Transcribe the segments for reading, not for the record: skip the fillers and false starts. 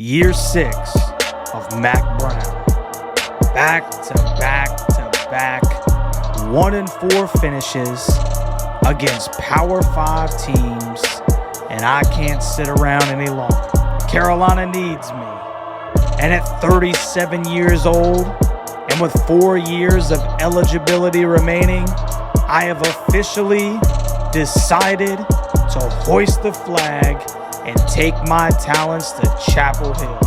Year 6 of Mac Brown. Back to back to back 1-4 finishes against Power 5 teams, and I can't sit around any longer. Carolina needs me. And at 37 years old, and with 4 years of eligibility remaining, I have officially decided to hoist the flag and take my talents to Chapel Hill.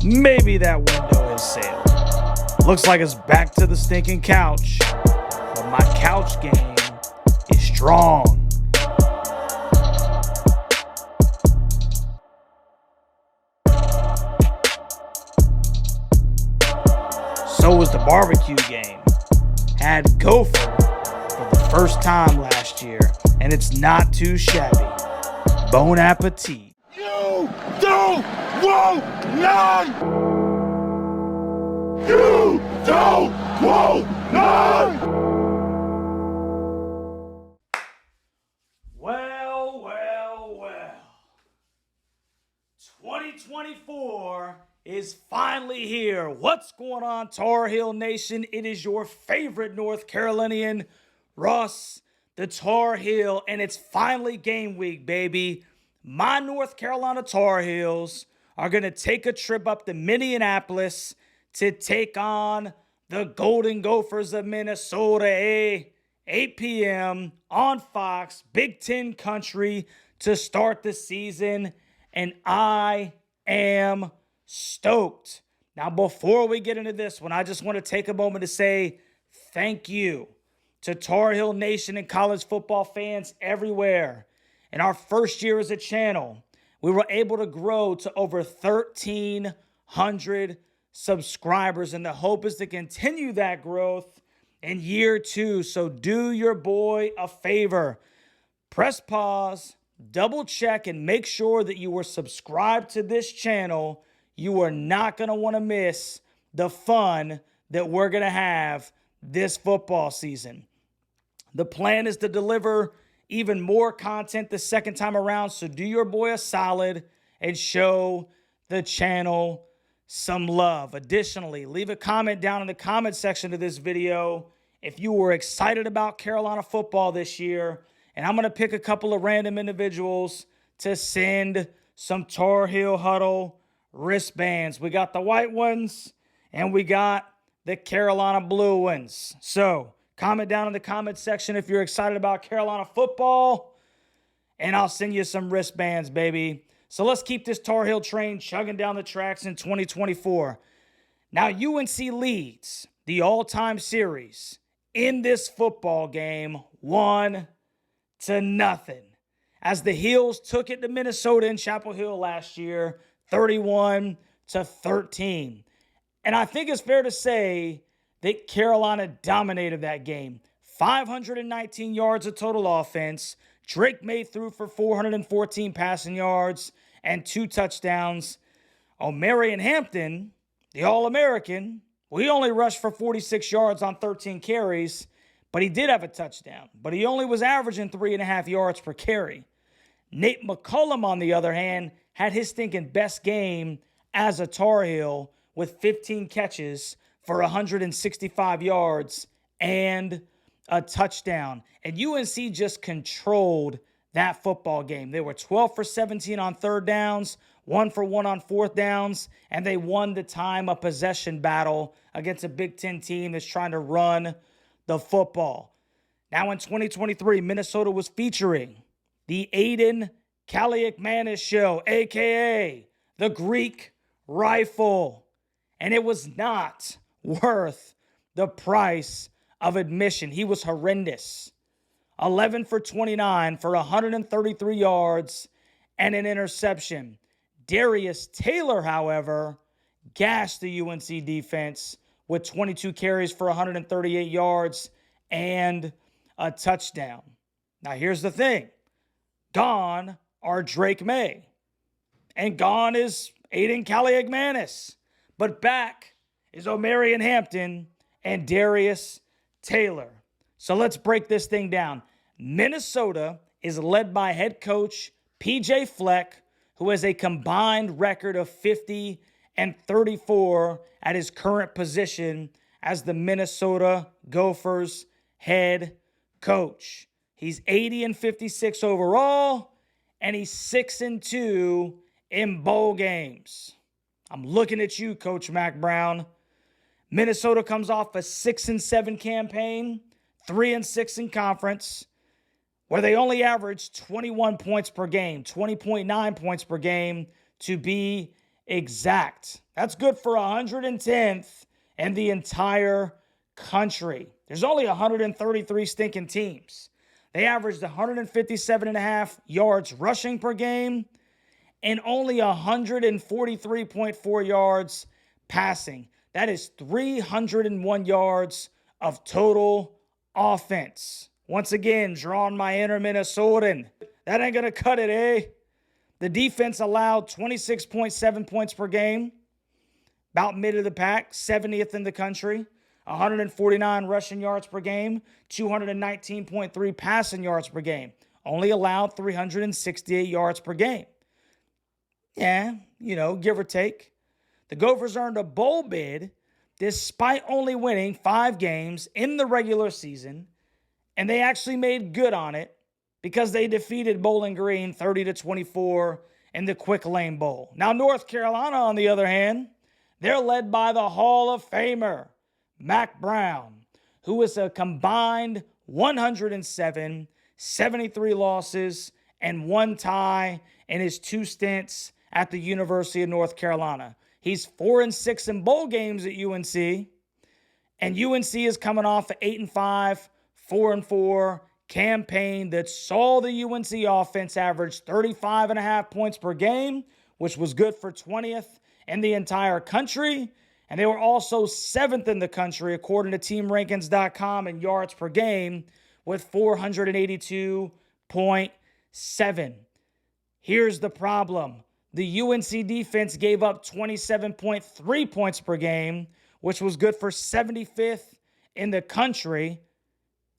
Maybe that window has sailed. Looks like it's back to the stinking couch, but my couch game is strong. So was the barbecue game. Had Gopher for the first time last year, and it's not too shabby. Bon appetit. You don't want none! You don't want none! Well. 2024 is finally here. What's going on, Tar Heel Nation? It is your favorite North Carolinian, Ross, the Tar Heel, and it's finally game week, baby. My North Carolina Tar Heels are going to take a trip up to Minneapolis to take on the Golden Gophers of Minnesota, 8 p.m. on Fox, Big Ten country to start the season, and I am stoked. Now, before we get into this one, I just want to take a moment to say thank you to Tar Heel Nation and college football fans everywhere. In our first year as a channel, we were able to grow to over 1,300 subscribers, and the hope is to continue that growth in year 2. So do your boy a favor. Press pause, double check, and make sure that you are subscribed to this channel. You are not going to want to miss the fun that we're going to have this football season. The plan is to deliver even more content the second time around, so do your boy a solid and show the channel some love. Additionally, leave a comment down in the comment section of this video if you were excited about Carolina football this year, and I'm going to pick a couple of random individuals to send some Tar Heel Huddle wristbands. We got the white ones, and we got the Carolina blue ones. So comment down in the comment section if you're excited about Carolina football, and I'll send you some wristbands, baby. So let's keep this Tar Heel train chugging down the tracks in 2024. Now, UNC leads the all-time series in this football game 1-0, as the Heels took it to Minnesota in Chapel Hill last year, 31-13. And I think it's fair to say that Carolina dominated that game. 519 yards of total offense. Drake May threw for 414 passing yards and 2 touchdowns. O'Marion Hampton, the All-American, he only rushed for 46 yards on 13 carries, but he did have a touchdown. But he only was averaging 3.5 yards per carry. Nate McCullum, on the other hand, had his stinking best game as a Tar Heel with 15 catches for 165 yards and a touchdown. And UNC just controlled that football game. They were 12 for 17 on third downs, 1 for 1 on fourth downs, and they won the time of possession battle against a Big Ten team that's trying to run the football. Now in 2023, Minnesota was featuring the Aiden Kaliakmanis show, a.k.a. the Greek Rifle. And it was not worth the price of admission. He was horrendous. 11 for 29 for 133 yards and an interception. Darius Taylor, however, gashed the UNC defense with 22 carries for 138 yards and a touchdown. Now, here's the thing. Gone are Drake May, and gone is Aiden Kaliakmanis. But back is O'Marion Hampton and Darius Taylor. So let's break this thing down. Minnesota is led by head coach PJ Fleck, who has a combined record of 50 and 34 at his current position as the Minnesota Gophers head coach. He's 80 and 56 overall, and he's 6-2 in bowl games. I'm looking at you, Coach Mac Brown. Minnesota comes off a 6-7 campaign, 3-6 in conference, where they only averaged 21 points per game, 20.9 points per game to be exact. That's good for 110th in the entire country. There's only 133 stinking teams. They averaged 157.5 yards rushing per game and only 143.4 yards passing. That is 301 yards of total offense. Once again, drawing my inner Minnesotan. That ain't going to cut it, eh? The defense allowed 26.7 points per game, about mid of the pack, 70th in the country, 149 rushing yards per game, 219.3 passing yards per game. Only allowed 368 yards per game. Yeah, give or take. The Gophers earned a bowl bid despite only winning 5 games in the regular season, and they actually made good on it because they defeated Bowling Green 30-24 in the Quick Lane Bowl. Now, North Carolina, on the other hand, they're led by the Hall of Famer, Mac Brown, who is a combined 107, 73 losses, and 1 tie in his 2 stints at the University of North Carolina. He's 4-6 in bowl games at UNC, and UNC is coming off an 8-5, 4-4 campaign that saw the UNC offense average 35.5 points per game, which was good for 20th in the entire country. And they were also 7th in the country, according to TeamRankings.com, in yards per game with 482.7. Here's the problem. The UNC defense gave up 27.3 points per game, which was good for 75th in the country.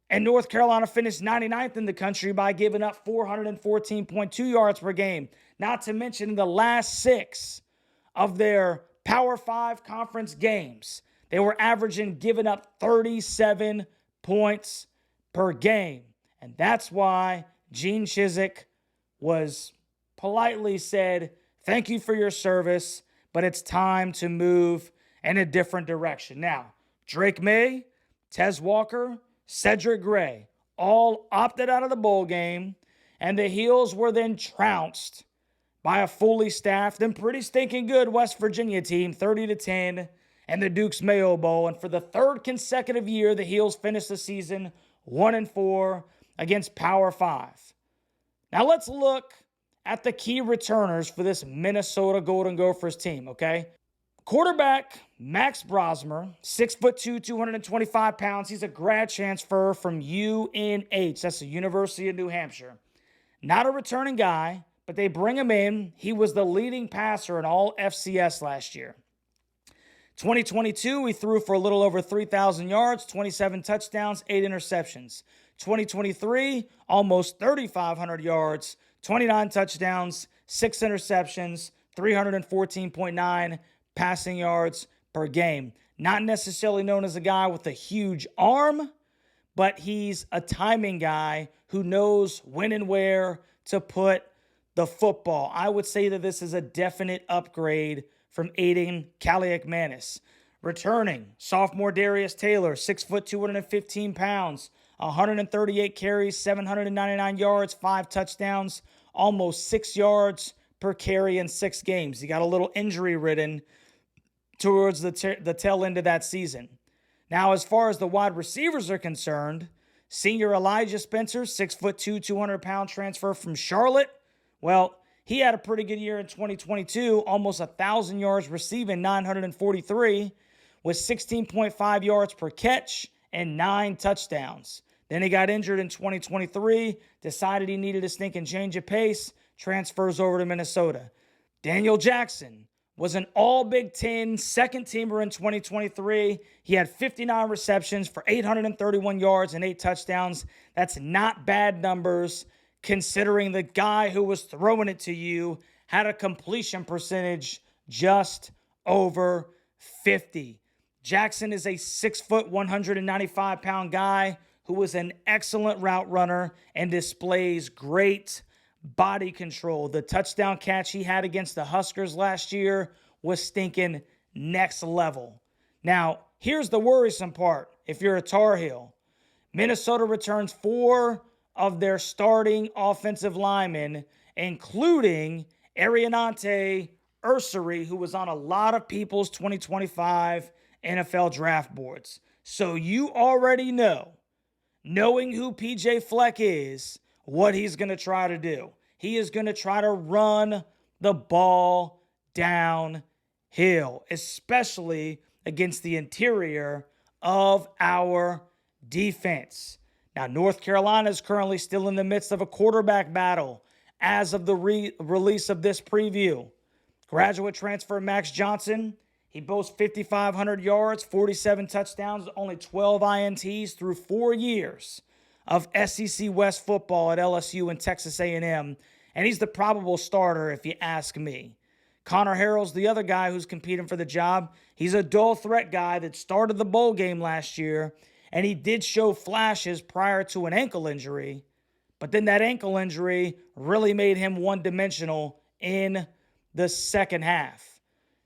And North Carolina finished 99th in the country by giving up 414.2 yards per game. Not to mention in the last 6 of their Power 5 conference games, they were averaging giving up 37 points per game. And that's why Gene Chizik was politely said, "Thank you for your service, but it's time to move in a different direction." Now, Drake May, Tez Walker, Cedric Gray all opted out of the bowl game, and the Heels were then trounced by a fully staffed and pretty stinking good West Virginia team, 30-10, and the Duke's Mayo Bowl. And for the 3rd consecutive year, the Heels finished the season 1-4 against Power 5. Now let's look at the key returners for this Minnesota Golden Gophers team, okay? Quarterback Max Brosmer, 6'2", 225 pounds. He's a grad transfer from UNH. That's the University of New Hampshire. Not a returning guy, but they bring him in. He was the leading passer in all FCS last year. 2022, he threw for a little over 3,000 yards, 27 touchdowns, 8 interceptions. 2023, almost 3,500 yards, 29 touchdowns, 6 interceptions, 314.9 passing yards per game. Not necessarily known as a guy with a huge arm, but he's a timing guy who knows when and where to put the football. I would say that this is a definite upgrade from Aiden Kaliakmanis. Returning, sophomore Darius Taylor, 6', 215 pounds, 138 carries, 799 yards, 5 touchdowns, almost 6 yards per carry in 6 games. He got a little injury-ridden towards the tail end of that season. Now, as far as the wide receivers are concerned, senior Elijah Spencer, 6'2", 200-pound transfer from Charlotte. Well, he had a pretty good year in 2022, almost 1,000 yards receiving, 943, with 16.5 yards per catch and 9 touchdowns. Then he got injured in 2023, decided he needed a stinking change of pace, transfers over to Minnesota. Daniel Jackson was an all-Big Ten second-teamer in 2023. He had 59 receptions for 831 yards and 8 touchdowns. That's not bad numbers considering the guy who was throwing it to you had a completion percentage just over 50. Jackson is a 6', 195-pound guy who is an excellent route runner and displays great body control. The touchdown catch he had against the Huskers last year was stinking next level. Now, here's the worrisome part if you're a Tar Heel. Minnesota returns 4 of their starting offensive linemen, including Arianante Ursary, who was on a lot of people's 2025 NFL draft boards. So you already know, knowing who PJ Fleck is, what he's going to try to do. He is going to try to run the ball downhill, especially against the interior of our defense. Now, North Carolina is currently still in the midst of a quarterback battle as of the release of this preview. Graduate transfer Max Johnson, he boasts 5,500 yards, 47 touchdowns, only 12 INTs through 4 years of SEC West football at LSU and Texas A&M, and he's the probable starter if you ask me. Connor Harrell's the other guy who's competing for the job. He's a dual threat guy that started the bowl game last year, and he did show flashes prior to an ankle injury, but then that ankle injury really made him one-dimensional in the second half.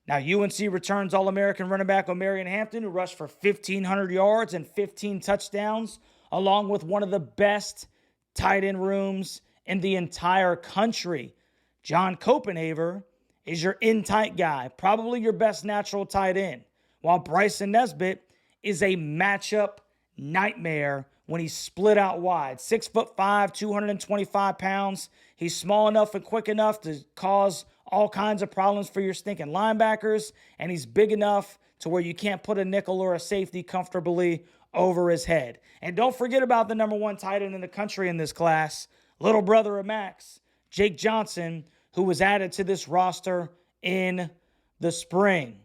Now, UNC returns All-American running back O'Marion Hampton, who rushed for 1,500 yards and 15 touchdowns, along with one of the best tight end rooms in the entire country. John Copenhaver is your in-tight guy, probably your best natural tight end, while Bryson Nesbitt is a matchup nightmare when he's split out wide. 6'5", 225 pounds. He's small enough and quick enough to cause all kinds of problems for your stinking linebackers, and he's big enough to where you can't put a nickel or a safety comfortably over his head. And don't forget about the number 1 tight end in the country in this class, little brother of Max, Jake Johnson, who was added to this roster in the spring.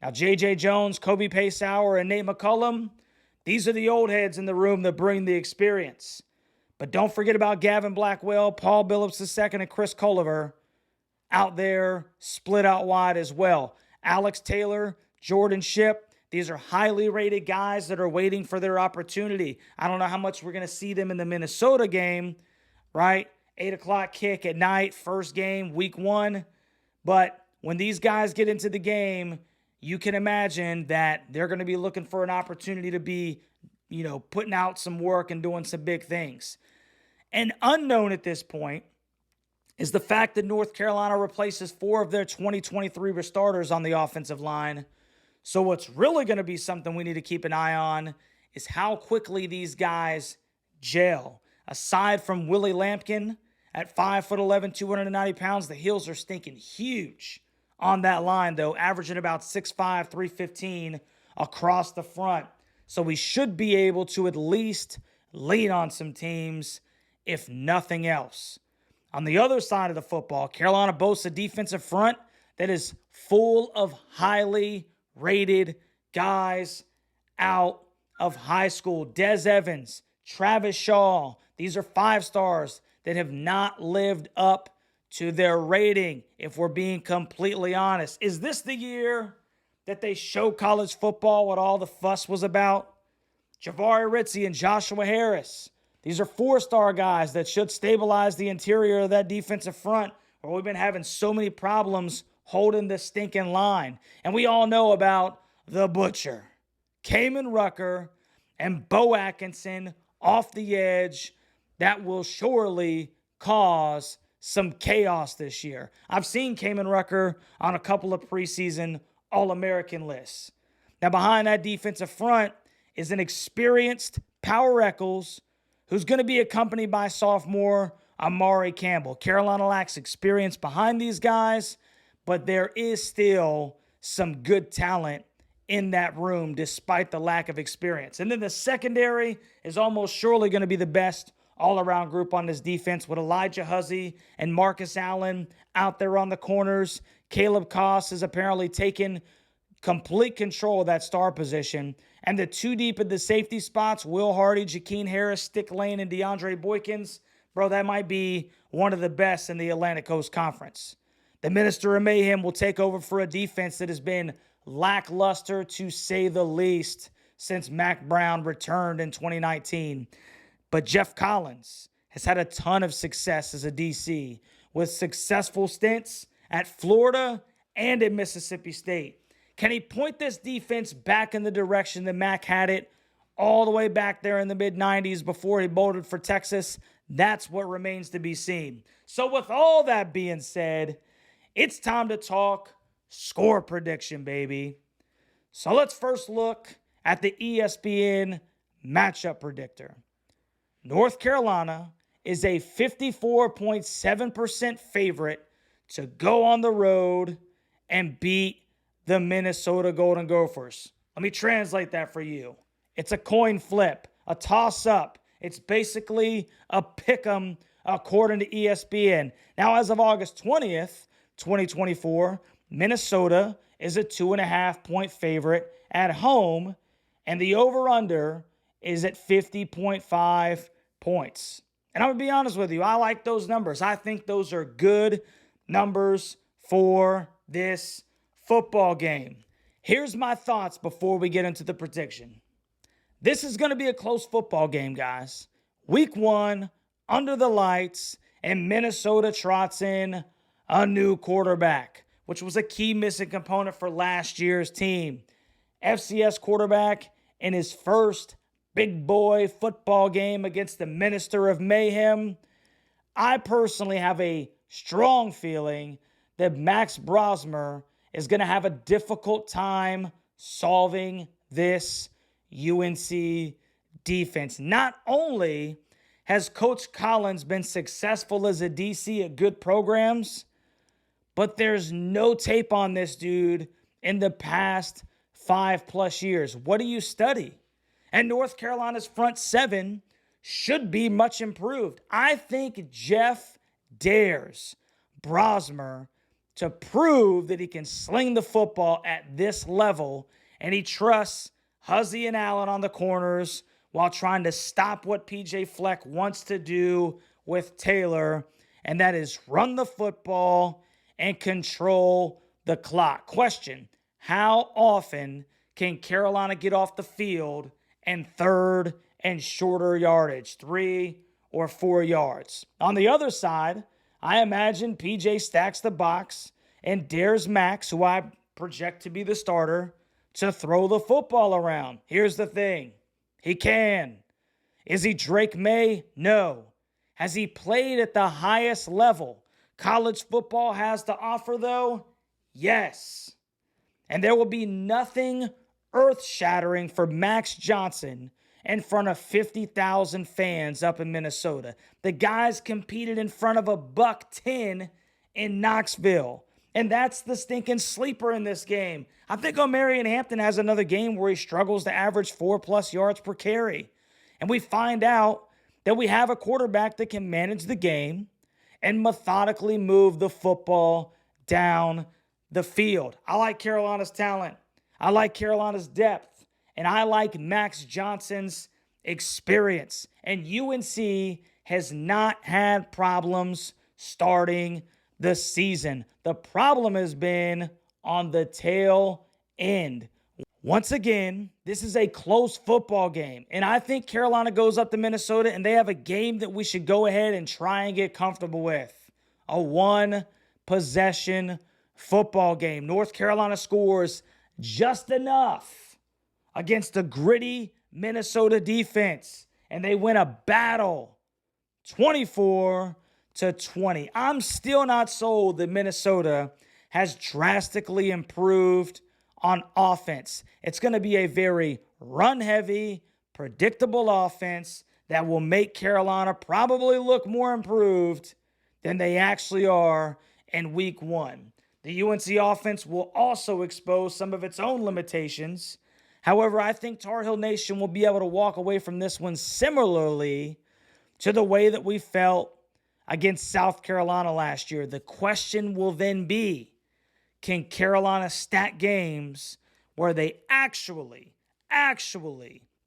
Now, J.J. Jones, Kobe Paysauer, and Nate McCullum, these are the old heads in the room that bring the experience. But don't forget about Gavin Blackwell, Paul Billups II, and Chris Culliver out there split out wide as well. Alex Taylor, Jordan Shipp, these are highly rated guys that are waiting for their opportunity. I don't know how much we're going to see them in the Minnesota game, right? 8 o'clock kick at night, first game, week 1. But when these guys get into the game, you can imagine that they're going to be looking for an opportunity to be, putting out some work and doing some big things. And unknown at this point is the fact that North Carolina replaces 4 of their 2023 starters on the offensive line. So what's really going to be something we need to keep an eye on is how quickly these guys gel. Aside from Willie Lampkin at 5'11", 290 pounds, the Heels are stinking huge on that line, though, averaging about 6'5", 315 across the front. So we should be able to at least lean on some teams, if nothing else. On the other side of the football, Carolina boasts a defensive front that is full of highly rated guys out of high school. Des Evans, Travis Shaw, these are 5 stars that have not lived up to their rating, if we're being completely honest. Is this the year that they show college football what all the fuss was about? Jahvaree Ritzie and Joshua Harris, these are 4-star guys that should stabilize the interior of that defensive front, where we've been having so many problems holding the stinking line. And we all know about the Butcher, Kamen Rucker, and Bo Atkinson off the edge. That will surely cause some chaos this year. I've seen Kamen Rucker on a couple of preseason All-American lists. Now, behind that defensive front is an experienced Power Eccles, who's going to be accompanied by sophomore Amari Campbell. Carolina lacks experience behind these guys, but there is still some good talent in that room despite the lack of experience. And then the secondary is almost surely going to be the best all-around group on this defense, with Elijah Huzzy and Marcus Allen out there on the corners. Caleb Koss has apparently taken complete control of that star position. And the 2 deep at the safety spots, Will Hardy, Jakeen Harris, Stick Lane, and DeAndre Boykins, bro, that might be one of the best in the Atlantic Coast Conference. The Minister of Mayhem will take over for a defense that has been lackluster, to say the least, since Mac Brown returned in 2019. But Geoff Collin has had a ton of success as a DC, with successful stints at Florida and at Mississippi State. Can he point this defense back in the direction that Mac had it all the way back there in the mid-90s before he bolted for Texas? That's what remains to be seen. So with all that being said, it's time to talk score prediction, baby. So let's first look at the ESPN matchup predictor. North Carolina is a 54.7% favorite to go on the road and beat the Minnesota Golden Gophers. Let me translate that for you. It's a coin flip, a toss-up. It's basically a pick-em according to ESPN. Now, as of August 20th, 2024, Minnesota is a 2.5-point favorite at home, and the over-under is at 50.5 points. And I'm going to be honest with you, I like those numbers. I think those are good numbers for this football game. Here's my thoughts before we get into the prediction. This is going to be a close football game, guys. Week 1, under the lights, and Minnesota trots in a new quarterback, which was a key missing component for last year's team. FCS quarterback in his first big boy football game against the Minister of Mayhem. I personally have a strong feeling that Max Brosmer is going to have a difficult time solving this UNC defense. Not only has Coach Collins been successful as a DC at good programs, but there's no tape on this dude in the past 5+ years. What do you study? And North Carolina's front seven should be much improved. I think Jeff dares Brosmer to prove that he can sling the football at this level, and he trusts Huzzy and Allen on the corners while trying to stop what PJ Fleck wants to do with Taylor, and that is run the football and control the clock. Question: how often can Carolina get off the field and third and shorter yardage, 3 or 4 yards? On the other side, I imagine PJ stacks the box and dares Max, who I project to be the starter, to throw the football around. Here's the thing. He can. Is he Drake May? No. Has he played at the highest level college football has to offer, though? Yes. And there will be nothing earth-shattering for Max Johnson in front of 50,000 fans up in Minnesota. The guys competed in front of a $110 in Knoxville. And that's the stinking sleeper in this game. I think Omarion Hampton has another game where he struggles to average 4+ yards per carry. And we find out that we have a quarterback that can manage the game and methodically move the football down the field. I like Carolina's talent. I like Carolina's depth. And I like Max Johnson's experience. And UNC has not had problems starting the season. The problem has been on the tail end. Once again, this is a close football game, and I think Carolina goes up to Minnesota and they have a game that we should go ahead and try and get comfortable with. A 1-possession football game. North Carolina scores just enough against a gritty Minnesota defense, and they win a battle 24-20. I'm still not sold that Minnesota has drastically improved on offense. It's going to be a very run-heavy, predictable offense that will make Carolina probably look more improved than they actually are in week 1. The UNC offense will also expose some of its own limitations. However, I think Tar Heel Nation will be able to walk away from this one similarly to the way that we felt against South Carolina last year. The question will then be, can Carolina stack games where they actually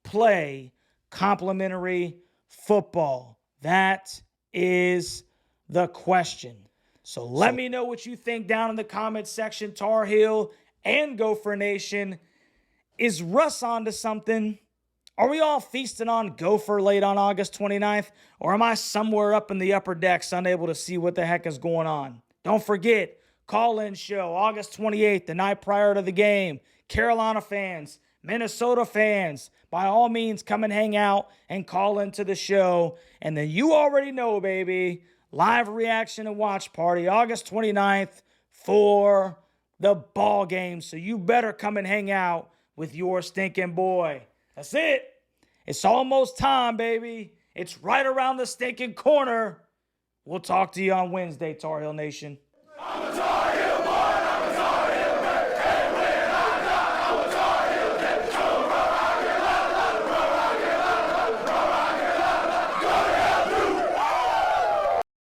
play complementary football? That is the question. So let me know what you think down in the comments section, Tar Heel and Gopher Nation. Is Russ onto something? Are we all feasting on Gopher late on August 29th? Or am I somewhere up in the upper decks unable to see what the heck is going on? Don't forget, call-in show August 28th, the night prior to the game. Carolina fans, Minnesota fans, by all means, come and hang out and call into the show. And then you already know, baby, live reaction and watch party August 29th for the ball game. So you better come and hang out with your stinking boy. That's it. It's almost time, baby. It's right around the stinking corner. We'll talk to you on Wednesday, Tar Heel Nation.